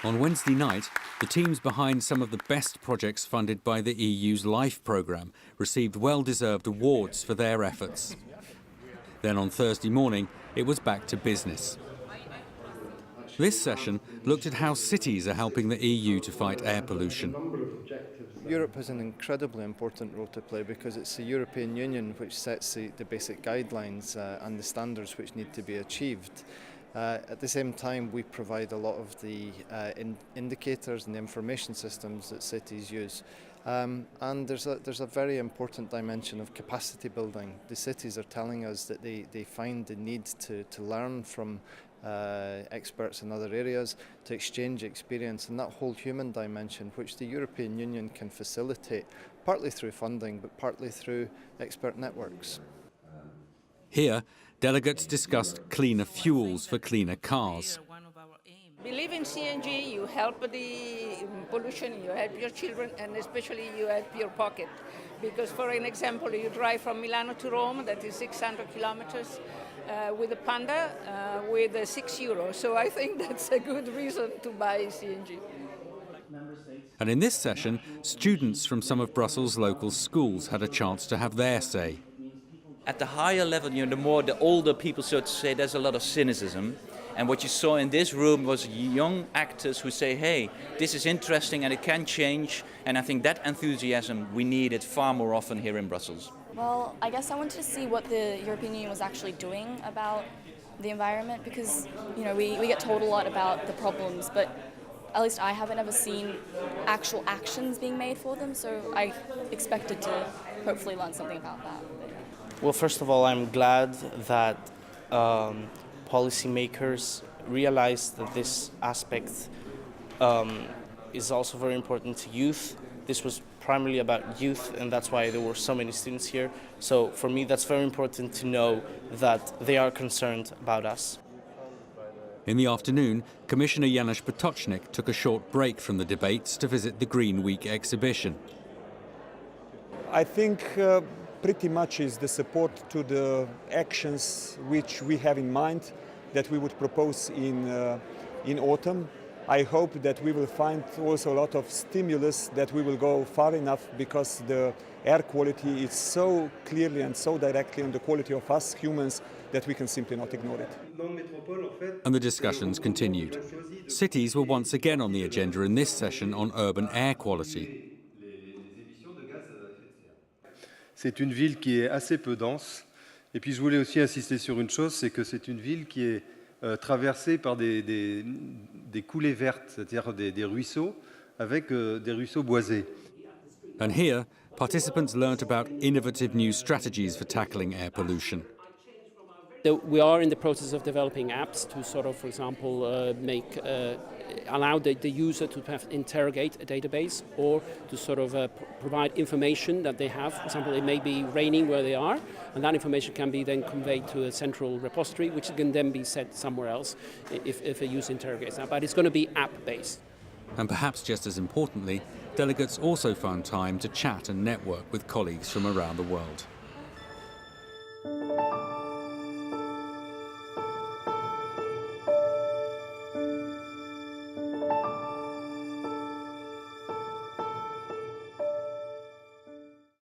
On Wednesday night, the teams behind some of the best projects funded by the EU's LIFE programme received well-deserved awards for their efforts. Then on Thursday morning, it was back to business. This session looked at how cities are helping the EU to fight air pollution. Europe has an incredibly important role to play because it's the European Union which sets the basic guidelines and the standards which need to be achieved. At the same time, we provide a lot of the indicators and the information systems that cities use. And there's a very important dimension of capacity building. The cities are telling us that they find the need to learn from experts in other areas, to exchange experience, and that whole human dimension which the European Union can facilitate, partly through funding but partly through expert networks. Here, delegates discussed cleaner fuels for cleaner cars. Believe in CNG, you help the pollution, you help your children, and especially you help your pocket. Because for an example, you drive from Milano to Rome, that is 600 kilometers, with a Panda with €6. So I think that's a good reason to buy CNG. And in this session, students from some of Brussels' local schools had a chance to have their say. At the higher level, the older people, so to say, there's a lot of cynicism. And what you saw in this room was young actors who say, hey, this is interesting and it can change. And I think that enthusiasm, we need it far more often here in Brussels. Well, I guess I wanted to see what the European Union was actually doing about the environment because, we get told a lot about the problems, but at least I haven't ever seen actual actions being made for them. So I expected to hopefully learn something about that. Well, first of all, I'm glad that policymakers realize that this aspect is also very important to youth. This was primarily about youth, and that's why there were so many students here. So for me, that's very important to know that they are concerned about us. In the afternoon, Commissioner Janusz Potocznik took a short break from the debates to visit the Green Week exhibition. I think pretty much is the support to the actions which we have in mind that we would propose in autumn. I hope that we will find also a lot of stimulus, that we will go far enough because the air quality is so clearly and so directly on the quality of us humans that we can simply not ignore it. And the discussions continued. Cities were once again on the agenda in this session on urban air quality. C'est une ville qui est assez peu dense. Et puis je voulais aussi insister sur une chose, c'est que c'est une ville qui est traversée par des coulées vertes, c'est-à-dire des ruisseaux, avec des ruisseaux boisés. And here, participants learnt about innovative new strategies for tackling air pollution. We are in the process of developing apps to sort of, for example, allow the user to interrogate a database or to sort of provide information that they have. For example, it may be raining where they are, and that information can be then conveyed to a central repository, which can then be sent somewhere else if a user interrogates that. But it's going to be app-based. And perhaps just as importantly, delegates also found time to chat and network with colleagues from around the world.